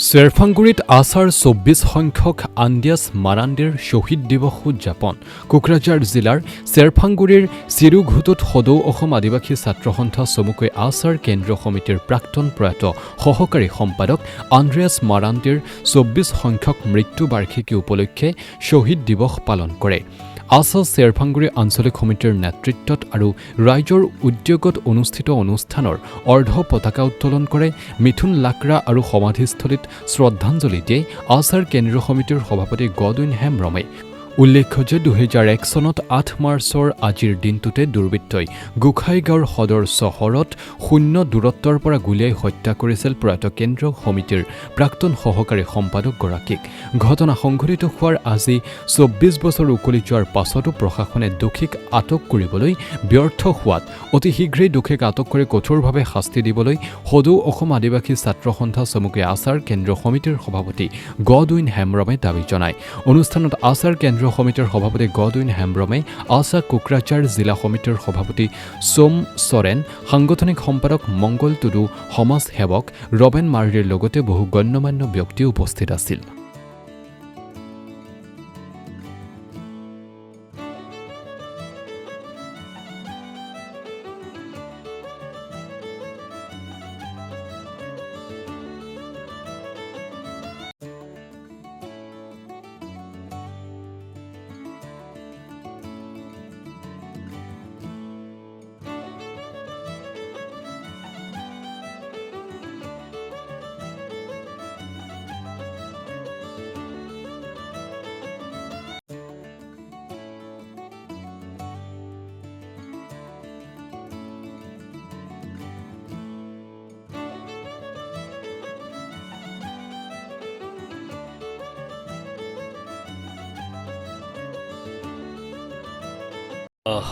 চেৰফাংগুৰিত আছাৰ ২৪ সংখ্যক আন্দিয়াছ মাৰাণ্ডীৰ শ্বহীদ দিৱস উদযাপন। কোকৰাঝাৰ জিলাৰ চেৰফাংগুৰিৰ চিৰুঘুটুত সদৌ অসম আদিবাসী ছাত্ৰ সন্থা চমুকৈ আছাৰ কেন্দ্ৰীয় সমিতিৰ প্ৰাক্তন প্ৰয়াত সহকাৰী সম্পাদক আন্দ্ৰেয়াছ মাৰাণ্ডীৰ ২৪ সংখ্যক মৃত্যু বাৰ্ষিকী উপলক্ষে শ্বহীদ দিৱস পালন কৰে। আছাৰ চেৰফাংগুৰি আঞ্চলিক সমিতিৰ নেতৃত্বত আৰু ৰাইজৰ উদ্যোগত অনুষ্ঠিত অনুষ্ঠানৰ অৰ্ধ পতাকা উত্তোলন কৰে। মিথুন লাকৰা আৰু সমাধিস্থলীত শ্ৰদ্ধাঞ্জলি দিয়ে আছাৰ কেন্দ্ৰীয় সমিতিৰ সভাপতি গডউইন হেমব্ৰমে। উল্লেখ্য যে ২০০১ চনত ৮ মাৰ্চৰ আজিৰ দিনটোতে দুৰ্বৃত্তই গোসাইগাঁৱৰ সদৰ চহৰত শূন্য দূৰত্বৰ পৰা গুলীয়াই হত্যা কৰিছিল প্ৰয়াত কেন্দ্ৰীয় সমিতিৰ প্ৰাক্তন সহকাৰী সম্পাদকগৰাকীক। ঘটনা সংঘটিত হোৱাৰ আজি ২৪ বছৰ উকলি যোৱাৰ পাছতো প্ৰশাসনে দোষীক আটক কৰিবলৈ ব্যৰ্থ হোৱাত অতি শীঘ্ৰেই দোষীক আটক কৰি কঠোৰভাৱে শাস্তি দিবলৈ সদৌ অসম আদিবাসী ছাত্ৰ সন্থা চমুকৈ আছাৰ কেন্দ্ৰীয় সমিতিৰ সভাপতি গডউইন হেমব্ৰমে দাবী জনায়। অনুষ্ঠানত আছাৰ কেন্দ্ৰীয় সমিতিৰ সভাপতি গডউইন হেমব্ৰমে, আছা কোকৰাঝাৰ জিলা সমিতিৰ সভাপতি সোম চৰেন, সাংগঠনিক সম্পাদক মংগল টুডু, সমাজ সেৱক ৰবেন মাৰ্ডীৰ লগতে বহু গণ্যমান্য ব্যক্তি উপস্থিত আছিল।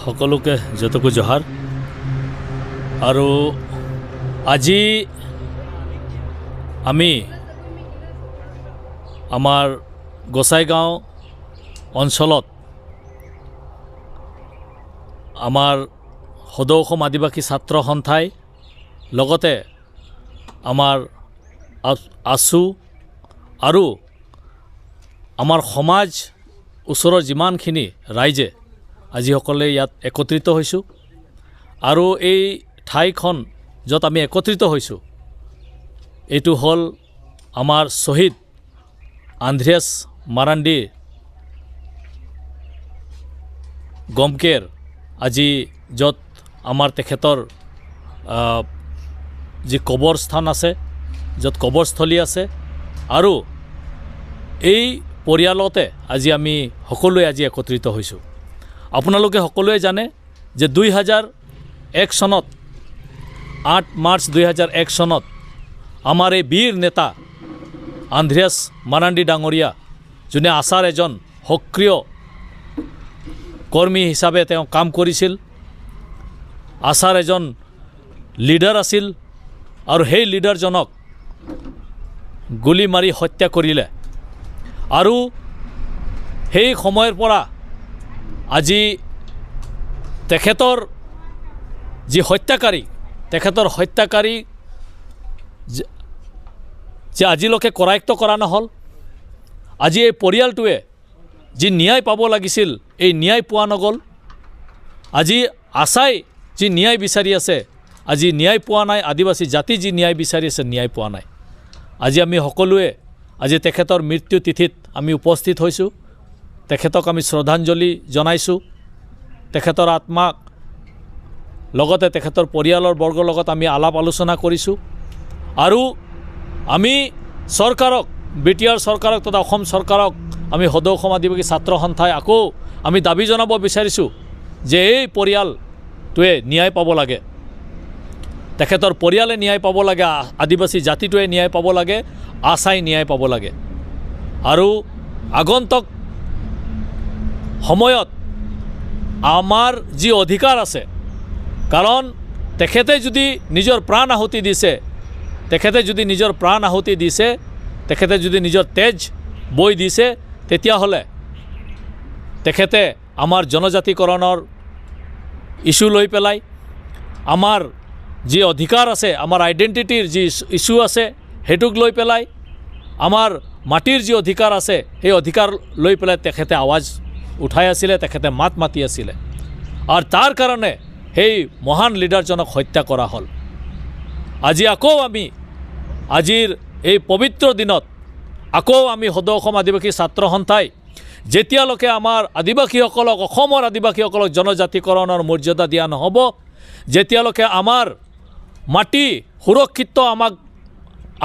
সকলোকে যতকো জহাৰ। আৰু আজি আমি আমাৰ গোসাইগাঁও অঞ্চলত আমাৰ সদৌ অসম আদিবাসী ছাত্ৰ সন্থাই লগতে আমাৰ আছু আৰু আমাৰ সমাজ ওচৰৰ যিমানখিনি ৰাইজে আজি সকলে ইয়াত একত্ৰিত হৈছোঁ। আৰু এই ঠাইখন য'ত আমি একত্ৰিত হৈছোঁ এইটো হ'ল আমাৰ শ্বহীদ আন্দ্ৰেয়াছ মাৰাণ্ডী গমকেৰ আজি য'ত আমাৰ তেখেতৰ যি কবৰস্থান আছে, য'ত কবৰস্থলী আছে। আৰু এই পৰিয়ালতে আজি আমি সকলোৱে আজি একত্ৰিত হৈছোঁ। আপোনালোকে সকলোৱে জানে যে ২০০১ চনত ৮ মাৰ্চ ২০০১ চনত আমাৰ এই বীৰ নেতা আন্দ্ৰেয়াছ মাৰাণ্ডী ডাঙৰীয়া, যোনে আছাৰ এজন সক্ৰিয় কৰ্মী হিচাপে তেওঁ কাম কৰিছিল, আছাৰ এজন লিডাৰ আছিল, আৰু সেই লিডাৰজনক গুলী মাৰি হত্যা কৰিলে। আৰু সেই সময়ৰ পৰা আজি তেখেতৰ যি হত্যাকাৰী, তেখেতৰ হত্যাকাৰী যে আজিলৈকে কৰায়ত্ব কৰা নহ'ল। আজি এই পৰিয়ালটোৱে যি ন্যায় পাব লাগিছিল এই ন্যায় পোৱা নগ'ল। আজি আছাই যি ন্যায় বিচাৰি আছে আজি ন্যায় পোৱা নাই। আদিবাসী জাতি যি ন্যায় বিচাৰি আছে ন্যায় পোৱা নাই। আজি আমি সকলোৱে আজি তেখেতৰ মৃত্যু তিথিত আমি উপস্থিত হৈছোঁ। তেখেতক আমি শ্ৰদ্ধাঞ্জলি জনাইছোঁ। তেখেতৰ আত্মাক লগতে তেখেতৰ পৰিয়ালৰ বৰ্গৰ লগত আমি আলাপ আলোচনা কৰিছোঁ। আৰু আমি চৰকাৰক, BTR চৰকাৰক তথা অসম চৰকাৰক আমি সদৌ অসম আদিবাসী ছাত্ৰ সন্থাই আকৌ আমি দাবী জনাব বিচাৰিছোঁ যে এই পৰিয়ালটোৱে ন্যায় পাব লাগে, তেখেতৰ পৰিয়ালে ন্যায় পাব লাগে, আদিবাসী জাতিটোৱে ন্যায় পাব লাগে, আছাই ন্যায় পাব লাগে। আৰু আগন্তুক সময়ত আমাৰ যি অধিকাৰ আছে, কাৰণ তেখেতে যদি নিজৰ প্ৰাণ আহুতি দিছে, তেখেতে যদি নিজৰ প্ৰাণ আহুতি দিছে, তেখেতে যদি নিজৰ তেজ বৈ দিছে, তেতিয়াহ'লে তেখেতে আমাৰ জনজাতিকৰণৰ ইস্যু লৈ পেলাই, আমাৰ যি অধিকাৰ আছে, আমাৰ আইডেণ্টিটিৰ যি ইস্যু আছে সেইটোক লৈ পেলাই আমাৰ মাটিৰ যি অধিকাৰ আছে সেই অধিকাৰ লৈ পেলাই তেখেতে আৱাজ উঠাই আছিলে, তেখেতে মাত মাতি আছিলে। আৰু তাৰ কাৰণে সেই মহান লিডাৰজনক হত্যা কৰা হ'ল। আজি আকৌ আমি আজিৰ এই পবিত্ৰ দিনত আকৌ আমি সদৌ অসম আদিবাসী ছাত্ৰ সন্থাই যেতিয়ালৈকে আমাৰ আদিবাসীসকলক, অসমৰ আদিবাসীসকলক জনজাতিকৰণৰ মৰ্যাদা দিয়া নহ'ব, যেতিয়ালৈকে আমাৰ মাটি সুৰক্ষিত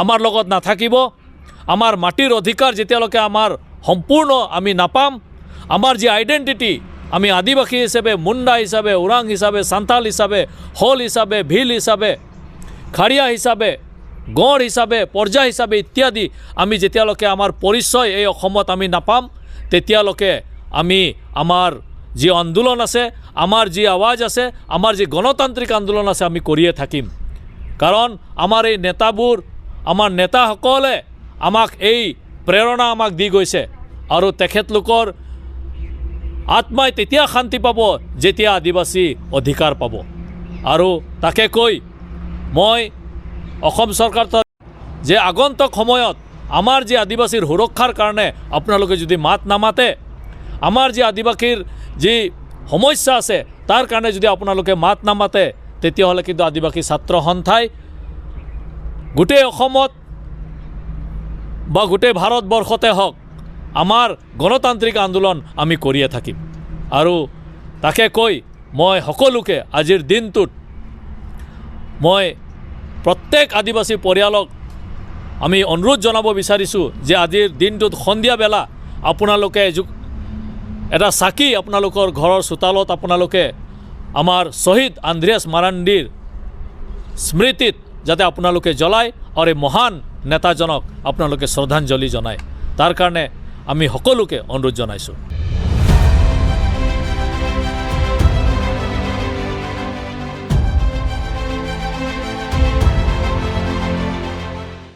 আমাৰ লগত নাথাকিব, আমাৰ মাটিৰ অধিকাৰ যেতিয়ালৈকে আমাৰ সম্পূৰ্ণ আমি নাপাম, আমাৰ যি আইডেণ্টিটি আমি আদিবাসী হিচাপে, মুণ্ডা হিচাপে, ওৰাং হিচাপে, সান্তাল হিচাপে, হল হিচাপে, ভিল হিচাপে, খাৰিয়া হিচাপে, গড় হিচাপে, পৰ্যা হিচাপে ইত্যাদি আমি যেতিয়ালৈকে আমাৰ পৰিচয় এই অসমত আমি নাপাম, তেতিয়ালৈকে আমি আমাৰ যি আন্দোলন আছে, আমাৰ যি আৱাজ আছে, আমাৰ যি গণতান্ত্ৰিক আন্দোলন আছে আমি কৰিয়ে থাকিম। কাৰণ আমাৰ এই নেতাবোৰ, আমাৰ নেতাসকলে আমাক এই প্ৰেৰণা আমাক দি গৈছে আৰু তেখেতলোকৰ আত্মাই তেতিয়া শান্তি পাব যেতিয়া আদিবাসী অধিকাৰ পাব। আৰু তাকে কৈ মই অসম চৰকাৰ যে আগন্তুক সময়ত আমাৰ যি আদিবাসীৰ সুৰক্ষাৰ কাৰণে আপোনালোকে যদি মাত নামাতে, আমাৰ যি আদিবাসীৰ যি সমস্যা আছে তাৰ কাৰণে যদি আপোনালোকে মাত নামাতে, তেতিয়াহ'লে কিন্তু আদিবাসী ছাত্ৰ সন্থাই গোটেই অসমত বা গোটেই ভাৰতবৰ্ষতে হওক আমাৰ গণতান্ত্ৰিক আন্দোলন আমি কৰিয়ে থাকিম। আৰু তাকে কৈ মই সকলোকে আজিৰ দিনটোত মই প্ৰত্যেক আদিবাসী পৰিয়ালক আমি অনুৰোধ জনাব বিচাৰিছোঁ যে আজিৰ দিনটোত সন্ধিয়া বেলা আপোনালোকে এটা চাকি আপোনালোকৰ ঘৰৰ চোতালত আপোনালোকে আমাৰ শ্বহীদ আন্দ্ৰিয়াছ মাৰাণ্ডীৰ স্মৃতিত যাতে আপোনালোকে জ্বলায় আৰু এই মহান নেতাজনক আপোনালোকে শ্ৰদ্ধাঞ্জলি জনায়, তাৰ কাৰণে আমি সকলোকে অনুৰোধ জনাইছোঁ।